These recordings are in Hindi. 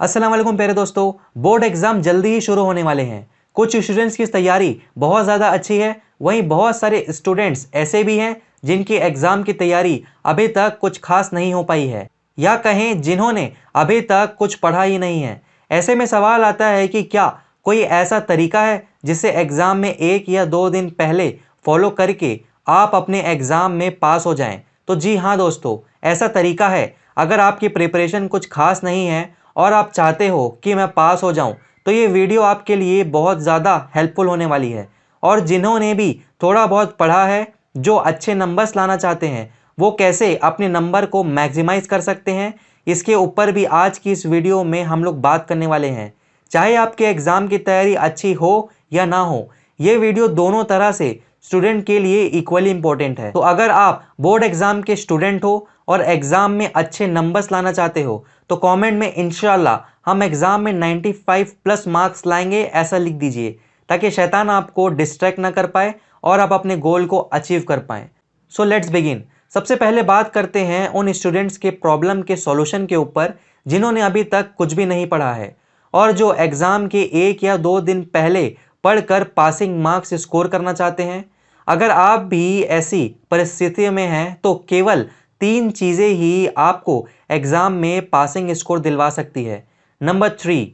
अस्सलाम वालेकुम प्यारे दोस्तों, बोर्ड एग्जाम जल्दी ही शुरू होने वाले हैं। कुछ स्टूडेंट्स की तैयारी बहुत ज़्यादा अच्छी है, वहीं बहुत सारे स्टूडेंट्स ऐसे भी हैं जिनकी एग्ज़ाम की तैयारी अभी तक कुछ खास नहीं हो पाई है, या कहें जिन्होंने अभी तक कुछ पढ़ा ही नहीं है। ऐसे में सवाल आता है कि क्या कोई ऐसा तरीका है जिससे एग्ज़ाम में 1 या 2 दिन पहले फॉलो करके आप अपने एग्ज़ाम में पास हो जाएं? तो जी हाँ दोस्तों, ऐसा तरीका है। अगर आपकी प्रिपरेशन कुछ खास नहीं है और आप चाहते हो कि मैं पास हो जाऊं, तो ये वीडियो आपके लिए बहुत ज़्यादा हेल्पफुल होने वाली है। और जिन्होंने भी थोड़ा बहुत पढ़ा है, जो अच्छे नंबर्स लाना चाहते हैं, वो कैसे अपने नंबर को मैक्सिमाइज कर सकते हैं, इसके ऊपर भी आज की इस वीडियो में हम लोग बात करने वाले हैं। चाहे आपके एग्ज़ाम की तैयारी अच्छी हो या ना हो, ये वीडियो दोनों तरह से स्टूडेंट के लिए इक्वली इंपॉर्टेंट है। तो अगर आप बोर्ड एग्ज़ाम के स्टूडेंट हो और एग्ज़ाम में अच्छे नंबर्स लाना चाहते हो, तो कमेंट में इंशाल्लाह हम एग्ज़ाम में 95 प्लस मार्क्स लाएंगे ऐसा लिख दीजिए, ताकि शैतान आपको डिस्ट्रैक्ट ना कर पाए और आप अपने गोल को अचीव कर पाएँ। So let's begin. सबसे पहले बात करते हैं उन स्टूडेंट्स के प्रॉब्लम के सॉल्यूशन के ऊपर जिन्होंने अभी तक कुछ भी नहीं पढ़ा है और जो एग्ज़ाम के 1 या 2 दिन पहले पढ़कर पासिंग मार्क्स स्कोर करना चाहते हैं। अगर आप भी ऐसी परिस्थिति में हैं तो केवल 3 चीज़ें ही आपको एग्ज़ाम में पासिंग स्कोर दिलवा सकती है। Number 3,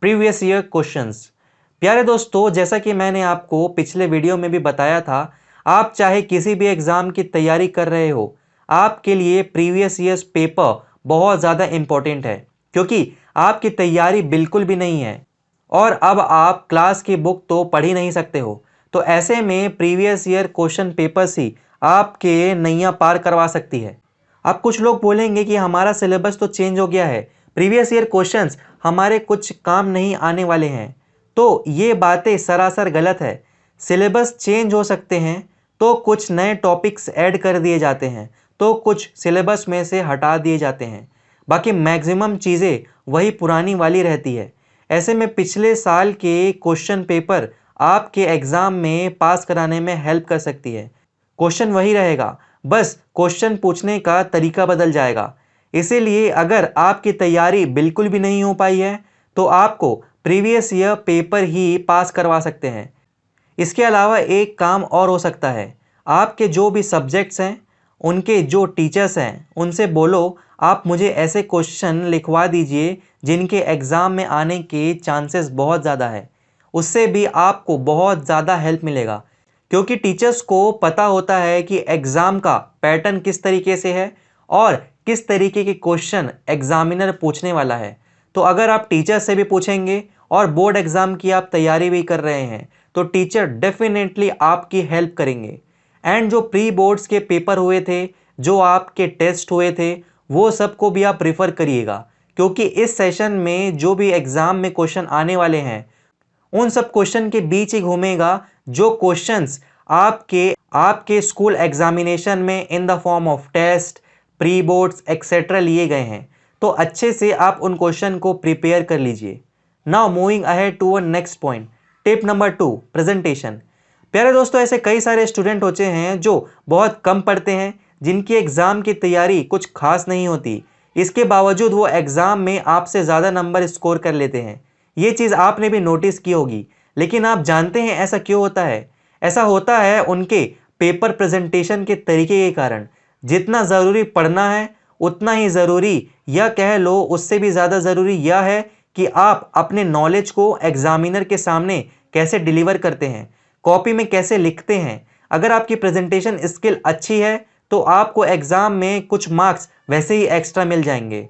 previous year questions. प्यारे दोस्तों, जैसा कि मैंने आपको पिछले वीडियो में भी बताया था, आप चाहे किसी भी एग्ज़ाम की तैयारी कर रहे हो, आपके लिए प्रीवियस ईयर्स पेपर बहुत ज़्यादा इम्पोर्टेंट है, क्योंकि आपकी तैयारी बिल्कुल भी नहीं है और अब आप क्लास की बुक तो पढ़ ही नहीं सकते हो। तो ऐसे में प्रीवियस ईयर क्वेश्चन पेपर्स ही आपके नैया पार करवा सकती है। अब कुछ लोग बोलेंगे कि हमारा सिलेबस तो चेंज हो गया है, प्रीवियस ईयर क्वेश्चंस हमारे कुछ काम नहीं आने वाले हैं। तो ये बातें सरासर गलत है। सिलेबस चेंज हो सकते हैं तो कुछ नए टॉपिक्स ऐड कर दिए जाते हैं, तो कुछ सिलेबस में से हटा दिए जाते हैं, बाकी मैक्सिमम चीज़ें वही पुरानी वाली रहती है। ऐसे में पिछले साल के क्वेश्चन पेपर आपके एग्ज़ाम में पास कराने में हेल्प कर सकती है। क्वेश्चन वही रहेगा, बस क्वेश्चन पूछने का तरीका बदल जाएगा। इसीलिए अगर आपकी तैयारी बिल्कुल भी नहीं हो पाई है, तो आपको प्रीवियस ईयर पेपर ही पास करवा सकते हैं। इसके अलावा एक काम और हो सकता है, आपके जो भी सब्जेक्ट्स हैं, उनके जो टीचर्स हैं, उनसे बोलो आप मुझे ऐसे क्वेश्चन लिखवा दीजिए जिनके एग्ज़ाम में आने के चांसेस बहुत ज़्यादा है। उससे भी आपको बहुत ज़्यादा हेल्प मिलेगा, क्योंकि टीचर्स को पता होता है कि एग्ज़ाम का पैटर्न किस तरीके से है और किस तरीके के क्वेश्चन एग्ज़ामिनर पूछने वाला है। तो अगर आप टीचर से भी पूछेंगे और बोर्ड एग्ज़ाम की आप तैयारी भी कर रहे हैं, तो टीचर डेफिनेटली आपकी हेल्प करेंगे। एंड जो प्री बोर्ड्स के पेपर हुए थे, जो आपके टेस्ट हुए थे, वो सबको भी आप रेफ़र करिएगा, क्योंकि इस सेशन में जो भी एग्ज़ाम में क्वेश्चन आने वाले हैं, उन सब क्वेश्चन के बीच ही घूमेगा जो क्वेश्चंस आपके स्कूल एग्जामिनेशन में in the form of test, pre boards etcetera लिए गए हैं। तो अच्छे से आप उन क्वेश्चन को प्रिपेयर कर लीजिए। Now moving ahead to a next point, tip number 2, presentation. प्यारे दोस्तों, ऐसे कई सारे स्टूडेंट होते हैं जो बहुत कम पढ़ते हैं, जिनकी एग्ज़ाम की तैयारी कुछ खास नहीं होती। इसके बावजूद वो एग्ज़ाम में आपसे ज़्यादा नंबर स्कोर कर लेते हैं। ये चीज़ आपने भी नोटिस की होगी, लेकिन आप जानते हैं ऐसा क्यों होता है? ऐसा होता है उनके पेपर प्रेजेंटेशन के तरीके के कारण। जितना ज़रूरी पढ़ना है, उतना ही ज़रूरी, या कह लो उससे भी ज़्यादा ज़रूरी यह है कि आप अपने नॉलेज को एग्जामिनर के सामने कैसे डिलीवर करते हैं, कॉपी में कैसे लिखते हैं। अगर आपकी प्रेजेंटेशन स्किल अच्छी है तो आपको एग्ज़ाम में कुछ मार्क्स वैसे ही एक्स्ट्रा मिल जाएंगे।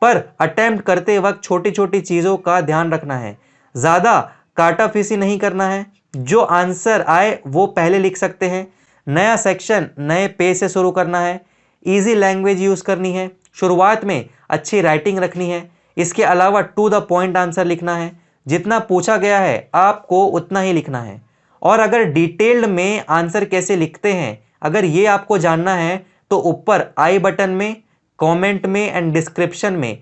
पर अटेम्प्ट करते वक्त छोटी छोटी चीज़ों का ध्यान रखना है, ज़्यादा काटाफीसी नहीं करना है। जो आंसर आए वो पहले लिख सकते हैं। नया सेक्शन नए पेज से शुरू करना है। इजी लैंग्वेज यूज़ करनी है। शुरुआत में अच्छी राइटिंग रखनी है। इसके अलावा टू द पॉइंट आंसर लिखना है। जितना पूछा गया है आपको उतना ही लिखना है। और अगर डिटेल्ड में आंसर कैसे लिखते हैं, अगर ये आपको जानना है, तो ऊपर आई बटन में, कमेंट में एंड डिस्क्रिप्शन में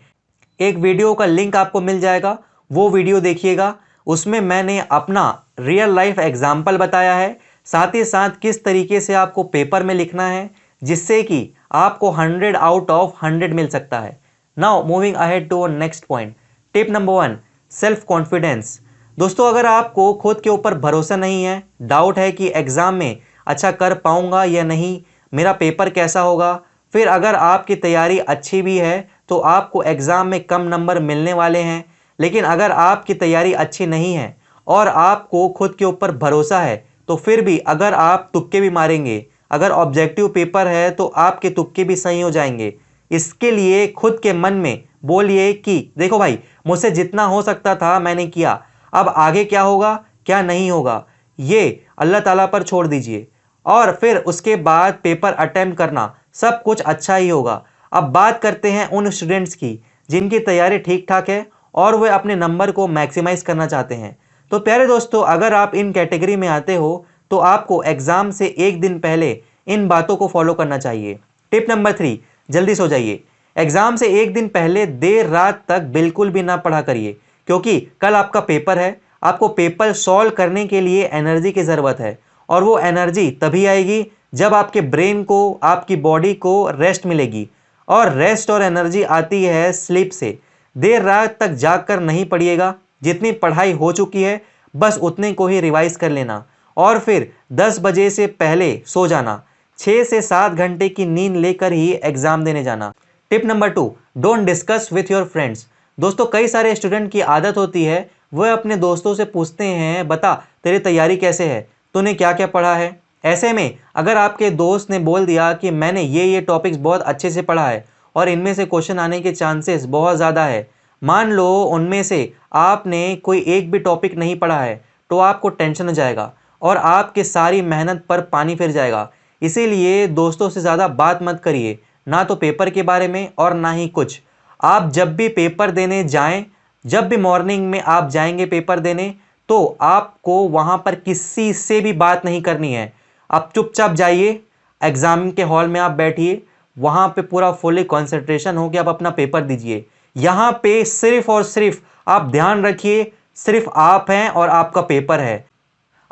एक वीडियो का लिंक आपको मिल जाएगा। वो वीडियो देखिएगा, उसमें मैंने अपना रियल लाइफ एग्जाम्पल बताया है, साथ ही साथ किस तरीके से आपको पेपर में लिखना है, जिससे कि आपको 100 आउट ऑफ 100 मिल सकता है। Now moving ahead to next point, tip number 1, self confidence. दोस्तों अगर आपको खुद के ऊपर भरोसा नहीं है, डाउट है कि एग्ज़ाम में अच्छा कर पाऊंगा या नहीं, मेरा पेपर कैसा होगा, फिर अगर आपकी तैयारी अच्छी भी है तो आपको एग्ज़ाम में कम नंबर मिलने वाले हैं। लेकिन अगर आपकी तैयारी अच्छी नहीं है और आपको खुद के ऊपर भरोसा है तो फिर भी अगर आप तुक्के भी मारेंगे, अगर ऑब्जेक्टिव पेपर है तो आपके तुक्के भी सही हो जाएंगे। इसके लिए खुद के मन में बोलिए कि देखो भाई, मुझसे जितना हो सकता था मैंने किया, अब आगे क्या होगा क्या नहीं होगा ये अल्लाह ताला पर छोड़ दीजिए और फिर उसके बाद पेपर अटेम्प्ट करना, सब कुछ अच्छा ही होगा। अब बात करते हैं उन स्टूडेंट्स की जिनकी तैयारी ठीक ठाक है और वे अपने नंबर को मैक्सिमाइज करना चाहते हैं। तो प्यारे दोस्तों, अगर आप इन कैटेगरी में आते हो तो आपको एग्ज़ाम से एक दिन पहले इन बातों को फॉलो करना चाहिए। टिप नंबर 3, जल्दी सो जाइए। एग्ज़ाम से एक दिन पहले देर रात तक बिल्कुल भी ना पढ़ा करिए, क्योंकि कल आपका पेपर है। आपको पेपर सॉल्व करने के लिए एनर्जी की ज़रूरत है और वो एनर्जी तभी आएगी जब आपके ब्रेन को, आपकी बॉडी को रेस्ट मिलेगी। और रेस्ट और एनर्जी आती है स्लीप से। देर रात तक जाग कर नहीं पढ़िएगा, जितनी पढ़ाई हो चुकी है बस उतने को ही रिवाइज कर लेना और फिर 10 बजे से पहले सो जाना। 6 से 7 घंटे की नींद लेकर ही एग्ज़ाम देने जाना। Tip number 2, don't discuss with your friends. दोस्तों कई सारे स्टूडेंट की आदत होती है, वह अपने दोस्तों से पूछते हैं, बता तेरी तैयारी कैसे है, तूने क्या क्या पढ़ा है। ऐसे में अगर आपके दोस्त ने बोल दिया कि मैंने ये टॉपिक्स बहुत अच्छे से पढ़ा है और इनमें से क्वेश्चन आने के चांसेस बहुत ज़्यादा है, मान लो उनमें से आपने कोई एक भी टॉपिक नहीं पढ़ा है, तो आपको टेंशन हो जाएगा और आपकी सारी मेहनत पर पानी फिर जाएगा। इसीलिए दोस्तों से ज़्यादा बात मत करिए, ना तो पेपर के बारे में और ना ही कुछ। आप जब भी पेपर देने जाएं, जब भी मॉर्निंग में आप जाएंगे पेपर देने, तो आपको वहाँ पर किसी से भी बात नहीं करनी है। आप चुपचाप जाइए, एग्ज़ाम के हॉल में आप बैठिए, वहाँ पे पूरा फुली कंसंट्रेशन हो कि आप अपना पेपर दीजिए। यहाँ पे सिर्फ और सिर्फ आप ध्यान रखिए, सिर्फ आप हैं और आपका पेपर है।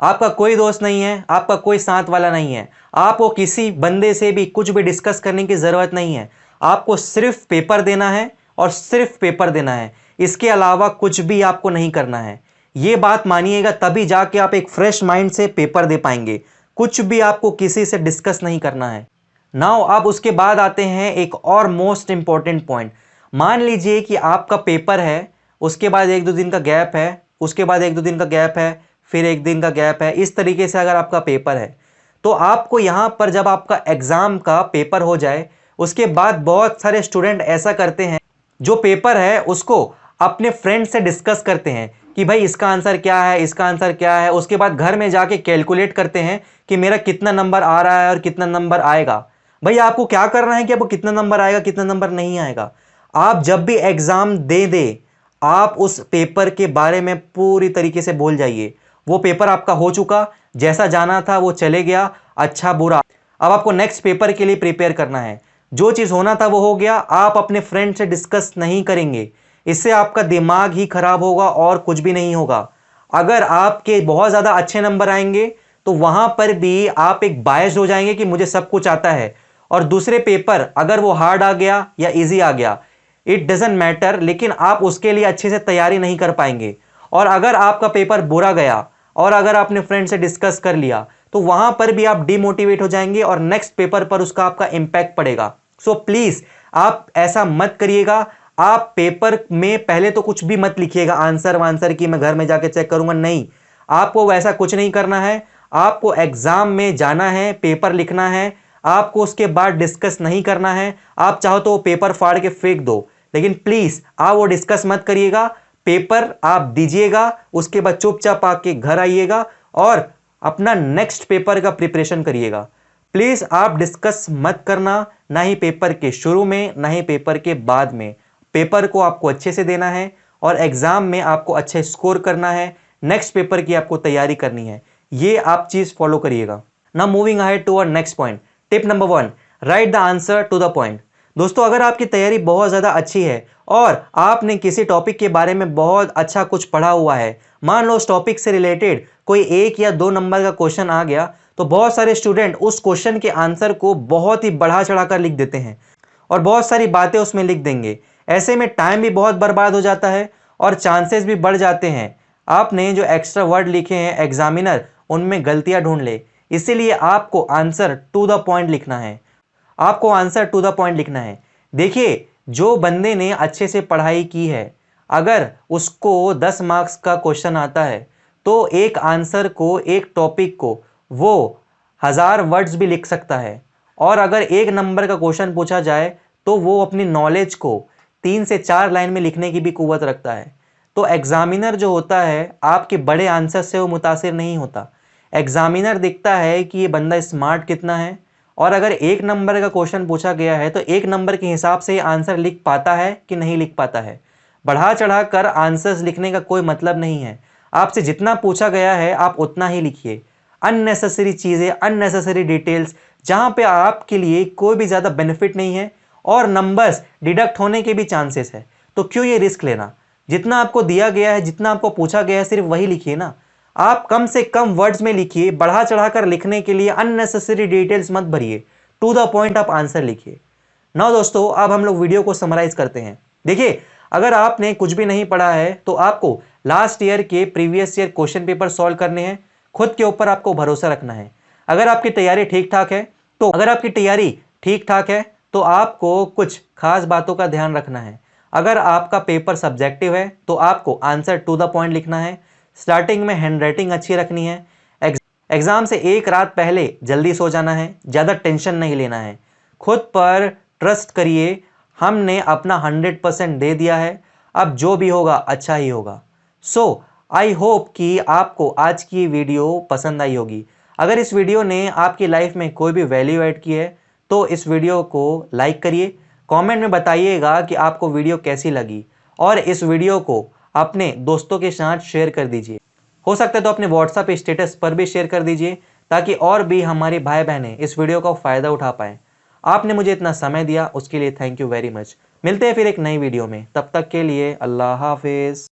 आपका कोई दोस्त नहीं है, आपका कोई साथ वाला नहीं है, आपको किसी बंदे से भी कुछ भी डिस्कस करने की ज़रूरत नहीं है। आपको सिर्फ पेपर देना है और सिर्फ पेपर देना है, इसके अलावा कुछ भी आपको नहीं करना है। ये बात मानिएगा, तभी जाके आप एक फ्रेश माइंड से पेपर दे पाएंगे। कुछ भी आपको किसी से डिस्कस नहीं करना है। नाउ अब उसके बाद आते हैं एक और मोस्ट इंपॉर्टेंट पॉइंट। मान लीजिए कि आपका पेपर है, उसके बाद 1-2 दिन का गैप है, उसके बाद 1-2 दिन का गैप है, फिर 1 दिन का गैप है। इस तरीके से अगर आपका पेपर है तो आपको यहाँ पर जब आपका एग्ज़ाम का पेपर हो जाए, उसके बाद बहुत सारे स्टूडेंट ऐसा करते हैं, जो पेपर है उसको अपने फ्रेंड से डिस्कस करते हैं कि भाई इसका आंसर क्या है, इसका आंसर क्या है। उसके बाद घर में जाके कैलकुलेट करते हैं कि मेरा कितना नंबर आ रहा है और कितना नंबर आएगा। भाई आपको क्या करना है कि आपको कितना नंबर आएगा, कितना नंबर नहीं आएगा। आप जब भी एग्ज़ाम दे आप उस पेपर के बारे में पूरी तरीके से भूल जाइए। वो पेपर आपका हो चुका, जैसा जाना था वो चले गया, अच्छा बुरा। अब आपको नेक्स्ट पेपर के लिए प्रिपेयर करना है। जो चीज़ होना था वो हो गया, आप अपने फ्रेंड से डिस्कस नहीं करेंगे, इससे आपका दिमाग ही खराब होगा और कुछ भी नहीं होगा। अगर आपके बहुत ज़्यादा अच्छे नंबर आएंगे तो वहाँ पर भी आप एक बायस्ड हो जाएंगे कि मुझे सब कुछ आता है, और दूसरे पेपर अगर वो हार्ड आ गया या इजी आ गया, इट डजेंट मैटर, लेकिन आप उसके लिए अच्छे से तैयारी नहीं कर पाएंगे। और अगर आपका पेपर बुरा गया और अगर आपने फ्रेंड से डिस्कस कर लिया तो वहाँ पर भी आप डिमोटिवेट हो जाएंगे और नेक्स्ट पेपर पर उसका आपका इम्पैक्ट पड़ेगा। सो प्लीज़ आप ऐसा मत करिएगा। आप पेपर में पहले तो कुछ भी मत लिखिएगा आंसर वांसर की मैं घर में जाके चेक करूंगा, नहीं, आपको वैसा कुछ नहीं करना है। आपको एग्जाम में जाना है, पेपर लिखना है, आपको उसके बाद डिस्कस नहीं करना है। आप चाहो तो वो पेपर फाड़ के फेंक दो, लेकिन प्लीज आप वो डिस्कस मत करिएगा। पेपर आप दीजिएगा, उसके बाद चुपचाप आके घर आइएगा और अपना नेक्स्ट पेपर का प्रिपरेशन करिएगा। प्लीज आप डिस्कस मत करना, ना ही पेपर के शुरू में ना ही पेपर के बाद में। पेपर को आपको अच्छे से देना है और एग्जाम में आपको अच्छे स्कोर करना है, नेक्स्ट पेपर की आपको तैयारी करनी है। ये आप चीज फॉलो करिएगा। Now moving ahead to our next point, tip number 1, write the answer to the point. दोस्तों अगर आपकी तैयारी बहुत ज़्यादा अच्छी है और आपने किसी टॉपिक के बारे में बहुत अच्छा कुछ पढ़ा हुआ है, मान लो उस टॉपिक से रिलेटेड कोई 1 या 2 नंबर का क्वेश्चन आ गया, तो बहुत सारे स्टूडेंट उस क्वेश्चन के आंसर को बहुत ही बढ़ा चढ़ाकर लिख देते हैं और बहुत सारी बातें उसमें लिख देंगे। ऐसे में टाइम भी बहुत बर्बाद हो जाता है और चांसेस भी बढ़ जाते हैं आपने जो एक्स्ट्रा वर्ड लिखे हैं एग्जामिनर उनमें गलतियां ढूंढ ले। इसीलिए आपको आंसर टू द पॉइंट लिखना है। आपको आंसर टू द पॉइंट लिखना है। देखिए, जो बंदे ने अच्छे से पढ़ाई की है, अगर उसको 10 मार्क्स का क्वेश्चन आता है तो एक आंसर को, एक टॉपिक को वो 1000 वर्ड्स भी लिख सकता है। और अगर 1 नंबर का क्वेश्चन पूछा जाए तो वो अपनी नॉलेज को 3 से 4 लाइन में लिखने की भी कुव्वत रखता है। तो एग्जामिनर जो होता है आपके बड़े आंसर से वो मुतासिर नहीं होता। एग्जामिनर देखता है कि ये बंदा स्मार्ट कितना है, और अगर 1 नंबर का क्वेश्चन पूछा गया है तो 1 नंबर के हिसाब से आंसर लिख पाता है कि नहीं लिख पाता है। बढ़ा चढ़ा कर आंसर्स लिखने का कोई मतलब नहीं है। आपसे जितना पूछा गया है आप उतना ही लिखिए। अननेसेसरी चीज़ें, अननेसेसरी डिटेल्स जहाँ पे आपके लिए कोई भी ज़्यादा बेनिफिट नहीं है और नंबर्स डिडक्ट होने के भी चांसेस है, तो क्यों ये रिस्क लेना। जितना आपको दिया गया है, जितना आपको पूछा गया है, सिर्फ वही लिखिए ना। आप कम से कम वर्ड्स में लिखिए। बढ़ा चढ़ाकर लिखने के लिए अननेसेसरी डिटेल्स मत भरिए। टू द पॉइंट आप आंसर लिखिए। ना दोस्तों, अब हम लोग वीडियो को समराइज करते हैं। देखिए, अगर आपने कुछ भी नहीं पढ़ा है तो आपको लास्ट ईयर के previous year question paper solve करने हैं। खुद के ऊपर आपको भरोसा रखना है। अगर आपकी तैयारी ठीक ठाक है तो आपको कुछ खास बातों का ध्यान रखना है। अगर आपका पेपर सब्जेक्टिव है तो आपको आंसर टू द पॉइंट लिखना है। स्टार्टिंग में हैंडराइटिंग अच्छी रखनी है। एग्जाम से 1 रात पहले जल्दी सो जाना है। ज़्यादा टेंशन नहीं लेना है। खुद पर ट्रस्ट करिए। हमने अपना 100% दे दिया है। अब जो भी होगा अच्छा ही होगा। सो आई होप कि आपको आज की वीडियो पसंद आई होगी। अगर इस वीडियो ने आपकी लाइफ में कोई भी वैल्यू ऐड की है तो इस वीडियो को लाइक करिए। कमेंट में बताइएगा कि आपको वीडियो कैसी लगी, और इस वीडियो को अपने दोस्तों के साथ शेयर कर दीजिए। हो सकता है तो अपने व्हाट्सएप स्टेटस पर भी शेयर कर दीजिए, ताकि और भी हमारे भाई बहनें इस वीडियो का फ़ायदा उठा पाएँ। आपने मुझे इतना समय दिया उसके लिए थैंक यू वेरी मच। मिलते हैं फिर एक नई वीडियो में। तब तक के लिए अल्लाह हाफिज़।